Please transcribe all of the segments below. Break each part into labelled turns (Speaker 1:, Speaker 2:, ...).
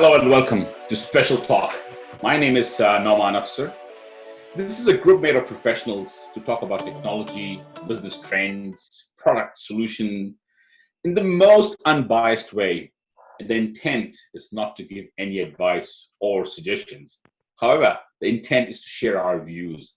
Speaker 1: Hello and welcome to Special Talk. My name is Nauman Afsar. This is a group made of professionals to talk about technology, business trends, product solution in the most unbiased way. And the intent is not to give any advice or suggestions. However, the intent is to share our views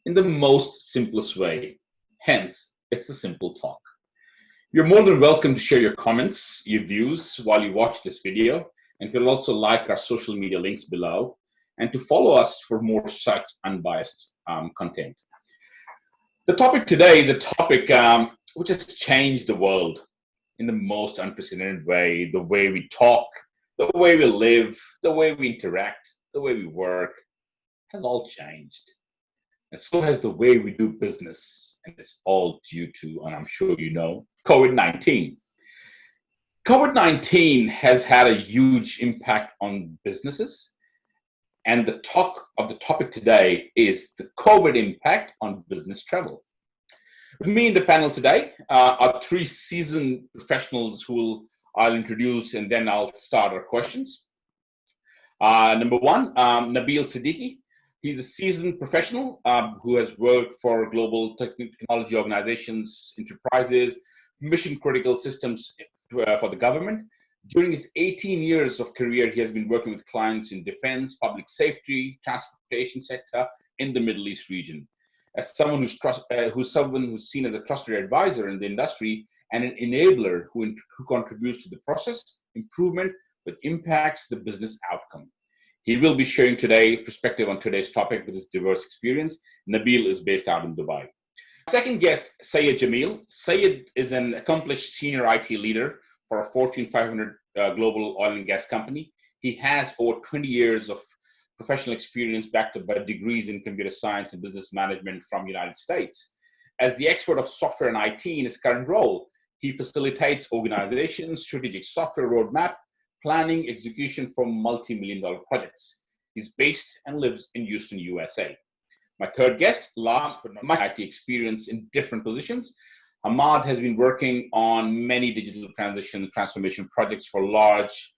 Speaker 1: in the most simplest way. Hence, it's a simple talk. You're more than welcome to share your comments, your views while you watch this video, and you'll also like our social media links below and to follow us for more such unbiased content. The topic today is a topic which has changed the world in the most unprecedented way. The way we talk, the way we live, the way we interact, the way we work has all changed. And so has the way we do business. And it's all due to, and I'm sure you know, COVID-19. COVID-19 has had a huge impact on businesses. And the talk of the topic today is the COVID impact on business travel. With me in the panel today are three seasoned professionals who I'll introduce and then I'll start our questions. Number one, Nabeel Siddiqi. He's a seasoned professional who has worked for global technology organizations, enterprises, mission-critical systems for the government. During his 18 years of career, he has been working with clients in defense, public safety, transportation sector in the Middle East region. As someone who's seen as a trusted advisor in the industry and an enabler who contributes to the process improvement that impacts the business outcome. He will be sharing today perspective on today's topic with his diverse experience. Nabeel is based out in Dubai. Second guest, Syed Jamil. Syed is an accomplished senior IT leader for a Fortune 500 global oil and gas company. He has over 20 years of professional experience backed up by degrees in computer science and business management from the United States. As the expert of software and IT in his current role, he facilitates organizations' strategic software roadmap, planning, execution for multi-million-dollar projects. He's based and lives in Houston, USA. My third guest, last but not least, IT experience in different positions. Ahmad has been working on many digital transformation projects for large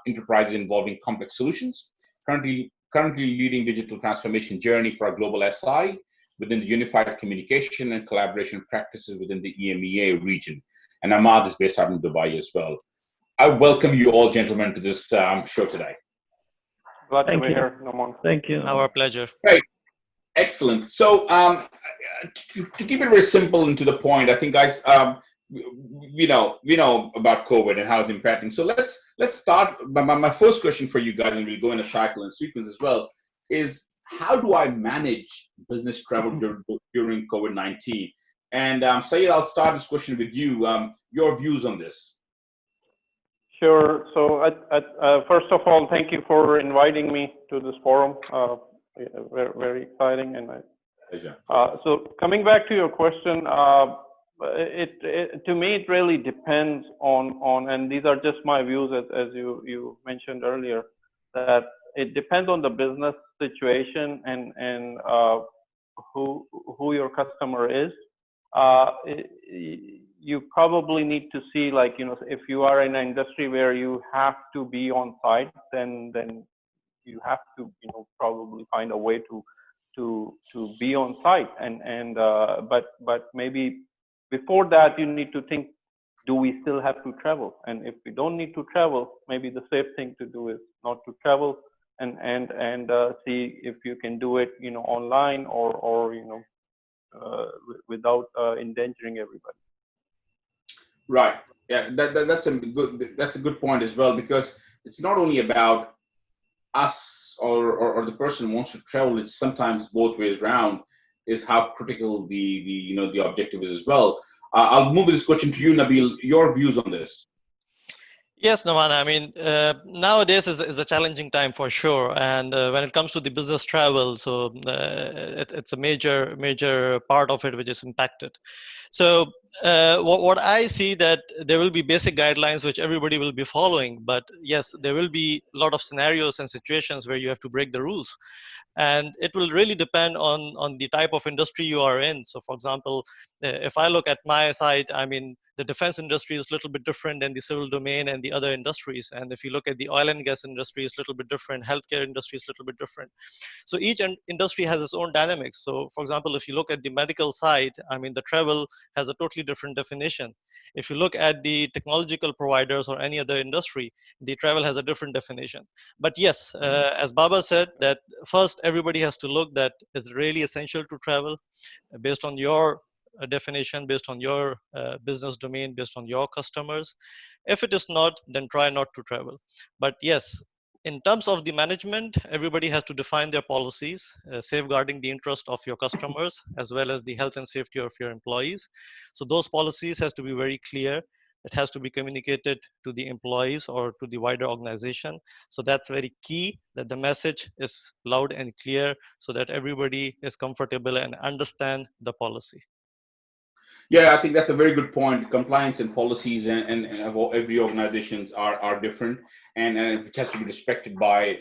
Speaker 1: enterprises involving complex solutions. Currently leading digital transformation journey for a global SI within the unified communication and collaboration practices within the EMEA region. And Ahmad is based out in Dubai as well. I welcome you all, gentlemen, to this show today.
Speaker 2: Glad to be here, Nauman.
Speaker 3: Thank you.
Speaker 4: Our pleasure.
Speaker 1: Great. Excellent. So to keep it very simple and to the point, I think, guys, we know about COVID and how it's impacting. So let's start. My first question for you guys, and we'll go in a cycle and sequence as well, is how do I manage business travel during COVID-19? And Syed, I'll start this question with you. Your views on this.
Speaker 2: Sure. So first of all, thank you for inviting me to this forum. Very, very exciting. And so coming back to your question, to me, it really depends on, and these are just my views as you mentioned earlier, that it depends on the business situation and who your customer is. You probably need to see, like, if you are in an industry where you have to be on site, then you have to, probably find a way to be on site. But maybe before that, you need to think, do we still have to travel? And if we don't need to travel, maybe the safe thing to do is not to travel and see if you can do it, online or without endangering everybody.
Speaker 1: Right. Yeah, that's a good point as well, because it's not only about us or the person who wants to travel. It's sometimes both ways around. Is how critical the objective is as well. I'll move this question to you, Nabeel. Your views on this.
Speaker 4: Yes, Nauman. I mean, nowadays is a challenging time for sure. And when it comes to the business travel, so it's a major part of it which is impacted. So what I see that there will be basic guidelines which everybody will be following, but yes, there will be a lot of scenarios and situations where you have to break the rules, and it will really depend on the type of industry you are in. So for example, if I look at my side, I mean, the defense industry is a little bit different than the civil domain and the other industries, and if you look at the oil and gas industry, is a little bit different, healthcare industry is a little bit different. So each industry has its own dynamics. So for example, if you look at the medical side, I mean, the travel has a totally different definition. If you look at the technological providers or any other industry, the travel has a different definition. But yes, as Baba said, that first everybody has to look that is really essential to travel based on your definition, based on your business domain, based on your customers. If it is not, then try not to travel. But yes, in terms of the management, everybody has to define their policies, safeguarding the interest of your customers as well as the health and safety of your employees. So those policies has to be very clear. It has to be communicated to the employees or to the wider organization. So that's very key, that the message is loud and clear so that everybody is comfortable and understand the policy.
Speaker 1: Yeah, I think that's a very good point. Compliance and policies and of every organizations are different, and it has to be respected by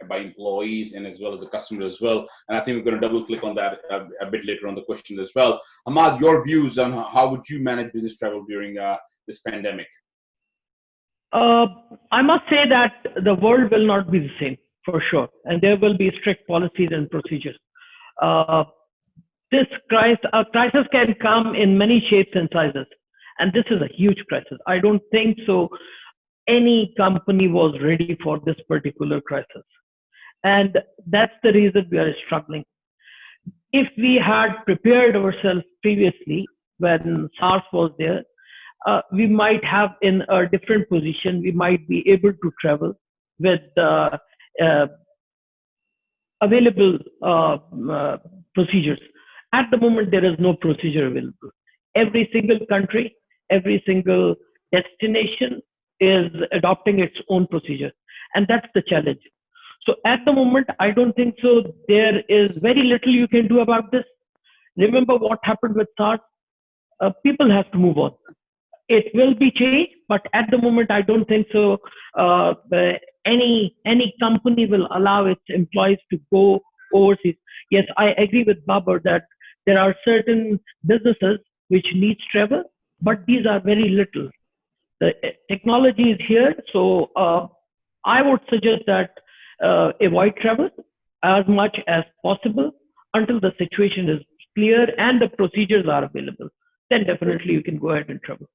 Speaker 1: employees and as well as the customer as well. And I think we're going to double click on that a bit later on the question as well. Ahmad, your views on how would you manage business travel during this pandemic?
Speaker 3: Uh, I must say that the world will not be the same for sure, and there will be strict policies and procedures. Uh, this crisis can come in many shapes and sizes, and this is a huge crisis. I don't think so any company was ready for this particular crisis, and that's the reason we are struggling. If we had prepared ourselves previously when SARS was there, we might have in a different position. We might be able to travel with uh, available procedures. At the moment, there is no procedure available. Every single country, every single destination is adopting its own procedure, and that's the challenge. So at the moment, I don't think so. There is very little you can do about this. Remember what happened with SARS? People have to move on. It will be changed, but at the moment, I don't think so. Any company will allow its employees to go overseas. Yes, I agree with Babar that there are certain businesses which needs travel, but these are very little. The technology is here, so I would suggest that avoid travel as much as possible until the situation is clear and the procedures are available. Then definitely you can go ahead and travel.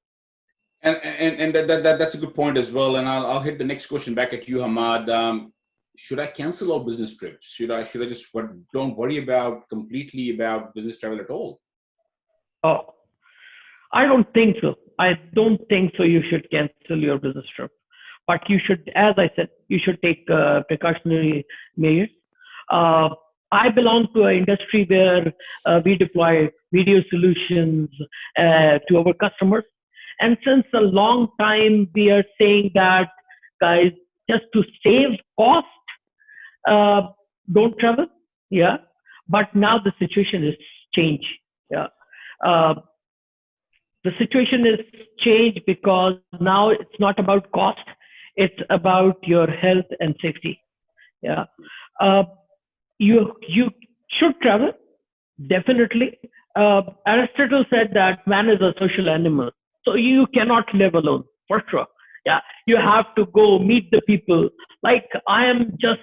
Speaker 1: And that's a good point as well. And I'll hit the next question back at you, Hamad. Should I cancel all business trips? Should I just don't worry about completely about business travel at all?
Speaker 3: Oh, I don't think so. I don't think so. You should cancel your business trip, but you should, as I said, you should take precautionary measures. I belong to an industry where we deploy video solutions to our customers. And since a long time, we are saying that, guys, just to save cost, don't travel. Yeah. But now the situation is changed. Yeah. The situation is changed because now it's not about cost. It's about your health and safety. Yeah. You should travel, definitely. Aristotle said that man is a social animal. So you cannot live alone, for sure. Yeah, you have to go meet the people. Like I am just,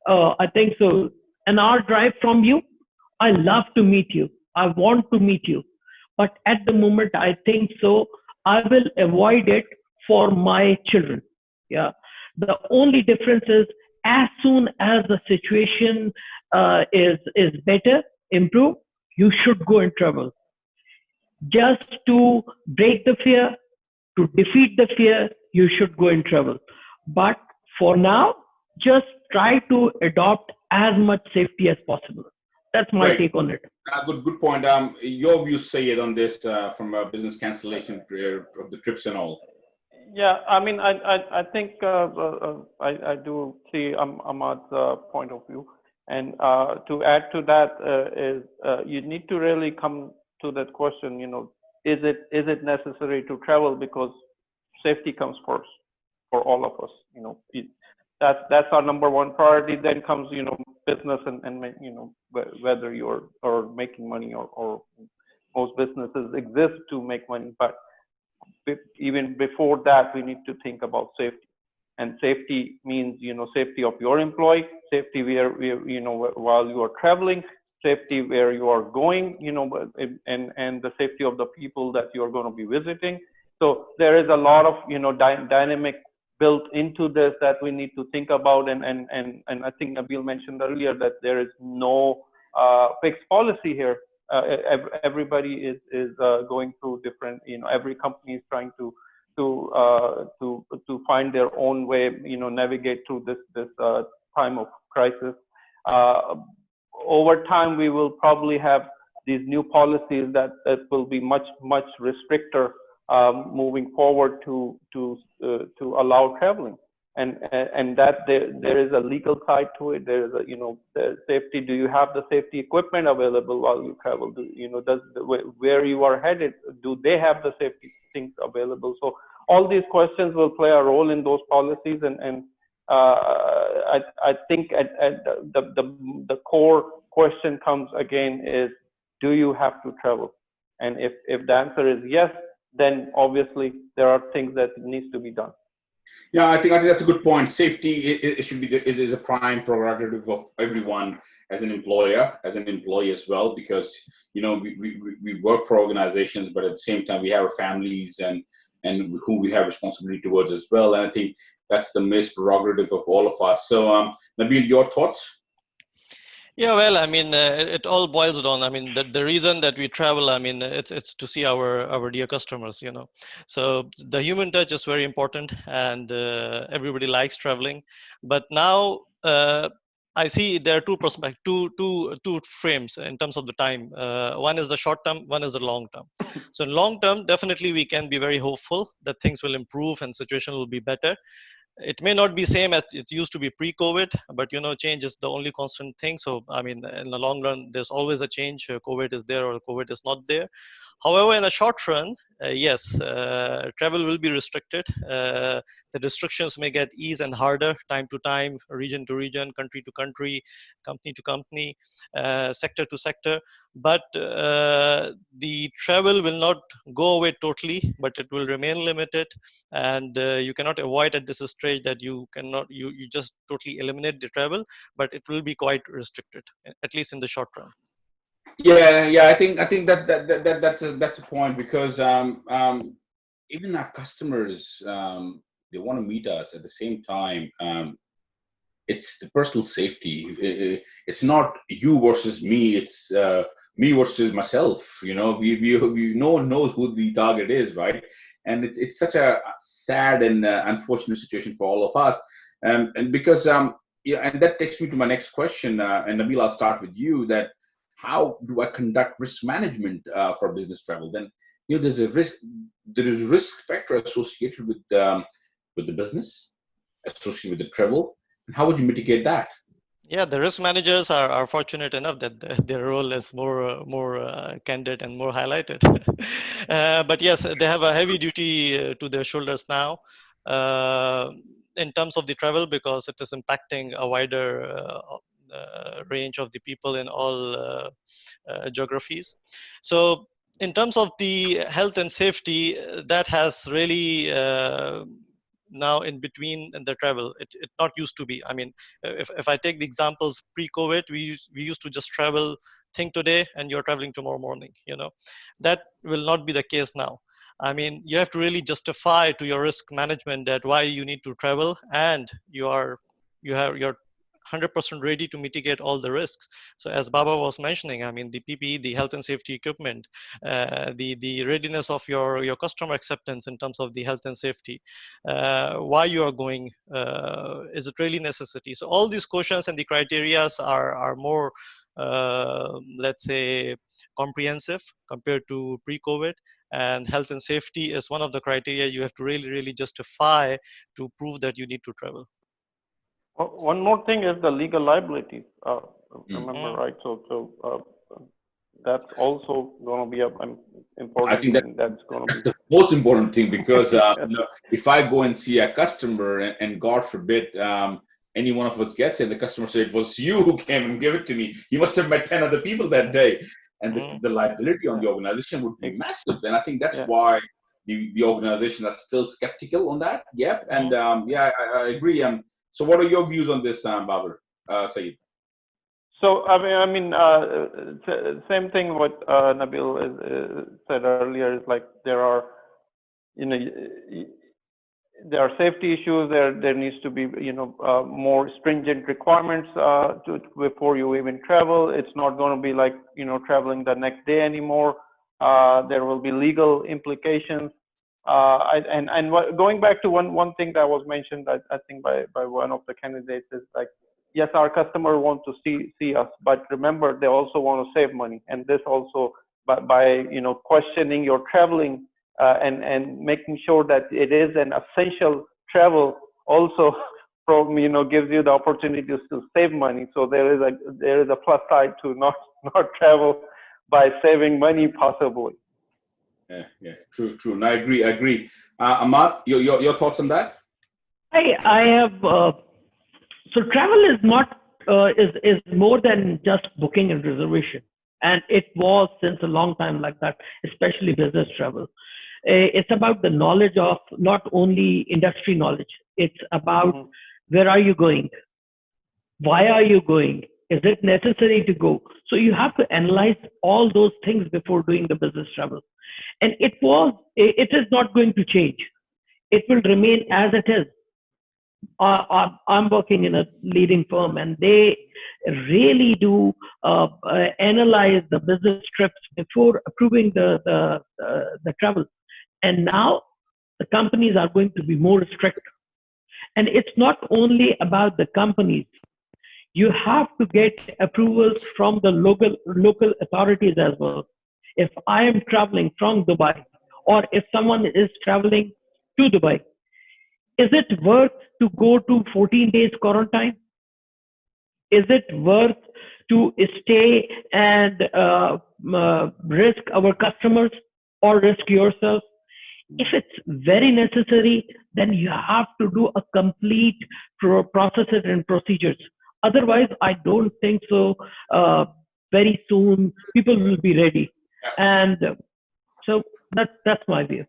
Speaker 3: I think so, an hour drive from you. I love to meet you. I want to meet you. But at the moment, I think so, I will avoid it for my children. Yeah. The only difference is as soon as the situation is better, improve, you should go and travel. Just to break the fear, to defeat the fear, you should go and travel. But for now, just try to adopt as much safety as possible. That's my take on it.
Speaker 1: Good point. Your views, say it on this from a business cancellation of the trips and all.
Speaker 2: Yeah, I mean, I think I do see Ahmad's point of view, and to add to that is you need to really come to that question. You know, is it necessary to travel, because safety comes first for all of us. That's our number one priority. Then comes business and whether you're or making money, or most businesses exist to make money, but even before that we need to think about safety. And safety means safety of your employee, safety where while you are traveling, safety where you are going, and the safety of the people that you are going to be visiting. So there is a lot of dynamic built into this that we need to think about. And I think Nabeel mentioned earlier that there is no fixed policy here. Everybody is going through different. Every company is trying to find their own way, navigate through this time of crisis. Over time, we will probably have these new policies that will be much restrictor moving forward to allow traveling, and that there is a legal side to it. There is the safety. Do you have the safety equipment available while you travel? Does where you are headed, do they have the safety things available? So all these questions will play a role in those policies, and I think at the core question comes again is, do you have to travel? And if the answer is yes, then obviously there are things that needs to be done.
Speaker 1: Yeah, I think that's a good point. Safety it should be it is a prime prerogative of everyone, as an employer, as an employee as well, because we work for organizations, but at the same time we have our families and who we have responsibility towards as well. And I think that's the most prerogative of all of us. So, Nabeel, your thoughts?
Speaker 4: Yeah, well, I mean, it all boils down. I mean, the reason that we travel, I mean, it's to see our dear customers, So the human touch is very important, and everybody likes traveling. But now I see there are two frames in terms of the time. One is the short term, one is the long term. So in long term, definitely we can be very hopeful that things will improve and situation will be better. It may not be same as it used to be pre-COVID, but change is the only constant thing. So I mean, in the long run, there's always a change. COVID is there or COVID is not there. However, in the short run, yes, travel will be restricted. The restrictions may get eased and harder time to time, region to region, country to country, company to company, sector to sector. But the travel will not go away totally, but it will remain limited. And you cannot avoid at this stage that you just totally eliminate the travel, but it will be quite restricted, at least in the short run.
Speaker 1: Yeah. I think that's a point, because even our customers, they want to meet us at the same time. It's the personal safety. It's not you versus me. It's me versus myself. No one knows who the target is, right? And it's such a sad and unfortunate situation for all of us. And because and that takes me to my next question. And Nabeel, I'll start with you. That how do I conduct risk management for business travel? Then there's a risk. There is a risk factor associated with the business, associated with the travel. And how would you mitigate that?
Speaker 4: Yeah, the risk managers are fortunate enough that their role is more candid and more highlighted. But yes, they have a heavy duty to their shoulders now in terms of the travel, because it is impacting a wider range of the people in all geographies. So in terms of the health and safety, that has really now in between the travel. It not used to be. I mean, if I take the examples pre-COVID, we used to just travel, think today, and you're traveling tomorrow morning. That will not be the case now. I mean, you have to really justify to your risk management that why you need to travel, and you're 100% ready to mitigate all the risks. So as Baba was mentioning, I mean, the PPE, the health and safety equipment, the readiness of your customer acceptance in terms of the health and safety, why you are going, is it really necessity? So all these questions and the criterias are more, let's say, comprehensive compared to pre-COVID. And health and safety is one of the criteria you have to really justify to prove that you need to travel.
Speaker 2: One more thing is the legal liability. Remember, right? So that's also going to be an important
Speaker 1: I think
Speaker 2: thing. That's going to
Speaker 1: that's
Speaker 2: be
Speaker 1: the most important thing, because if I go and see a customer and God forbid any one of us gets it, the customer said it was you who came and gave it to me. You must have met 10 other people that day, and the liability on the organization would be massive. And I think that's why the organization are still skeptical on that. Yep, and I agree. So what are your views on this, Babar, Syed?
Speaker 2: So same thing what Nabeel said earlier is like there are, there are safety issues. There needs to be more stringent requirements before you even travel. It's not going to be like traveling the next day anymore. There will be legal implications. Going back to one thing that was mentioned, I think by one of the candidates is like, yes, our customer want to see us, but remember they also want to save money, and this also by questioning your traveling and making sure that it is an essential travel also gives you the opportunity to save money. So there is a plus side to not travel by saving money possibly.
Speaker 1: Yeah, true. And I agree. Ahmad, your thoughts on that?
Speaker 3: I have. So travel is not is more than just booking and reservation, and it was since a long time like that, especially business travel. It's about the knowledge of not only industry knowledge. It's about where are you going, why are you going, is it necessary to go? So you have to analyze all those things before doing the business travel. And it is not going to change. It will remain as it is. I'm working in a leading firm, and they really do analyze the business trips before approving the travel. And now the companies are going to be more strict. And it's not only about the companies. You have to get approvals from the local authorities as well. If I am traveling from Dubai, or if someone is traveling to Dubai, is it worth to go to 14 days quarantine? Is it worth to stay and risk our customers or risk yourself? If it's very necessary, then you have to do a complete processes and procedures. Otherwise, I don't think so. Very soon, people will be ready, and so that's my view.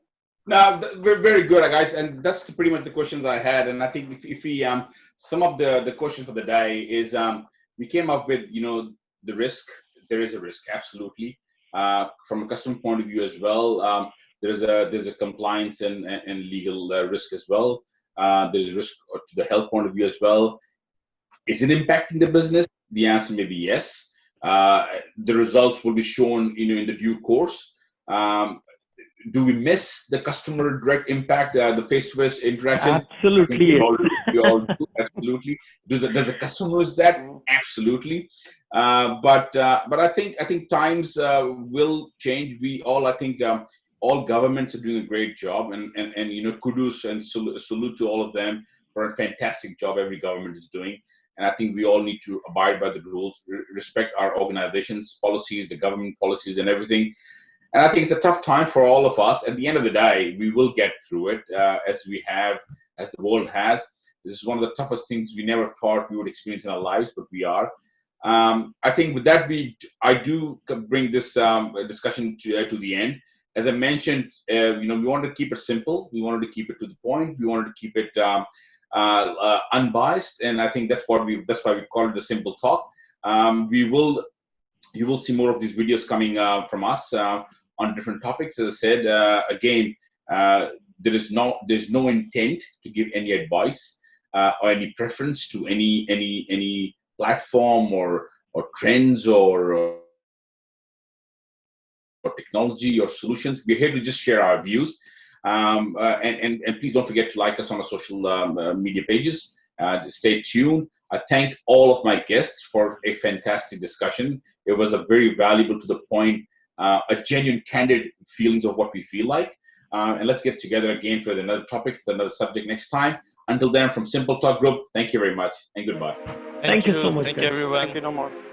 Speaker 1: No, very good, guys, and that's pretty much the questions I had. And I think if we some of the question for the day is we came up with the risk. There is a risk, absolutely, from a customer point of view as well. There's a compliance and legal risk as well. There's risk to the health point of view as well. Is it impacting the business? The answer may be yes. The results will be shown in the due course. Do we miss the customer direct impact, the face-to-face interaction?
Speaker 3: Absolutely.
Speaker 1: We all do. Absolutely. Does the customer miss that? Absolutely. But I think times will change. I think all governments are doing a great job, and kudos and salute to all of them for a fantastic job every government is doing. And I think we all need to abide by the rules, respect our organization's policies, the government policies, and everything. And I think it's a tough time for all of us. At the end of the day, we will get through it as the world has. This is one of the toughest things we never thought we would experience in our lives, but we are. I think with that, I do bring this discussion to the end. As I mentioned, we wanted to keep it simple. We wanted to keep it to the point. We wanted to keep it unbiased, and I think that's why we call it the Simple Talk. You will see more of these videos coming from us on different topics. As I said, again, there's no intent to give any advice or any preference to any platform or trends or technology or solutions. We're here to just share our views. And please don't forget to like us on our social media pages. Stay tuned. I thank all of my guests for a fantastic discussion. It was a very valuable, to the point, a genuine, candid feelings of what we feel like. And let's get together again for another topic, for another subject next time. Until then, from Simple Talk Group, thank you very much and goodbye.
Speaker 3: Thank you so much.
Speaker 4: Thank you, everyone.
Speaker 2: Thank you, Nauman.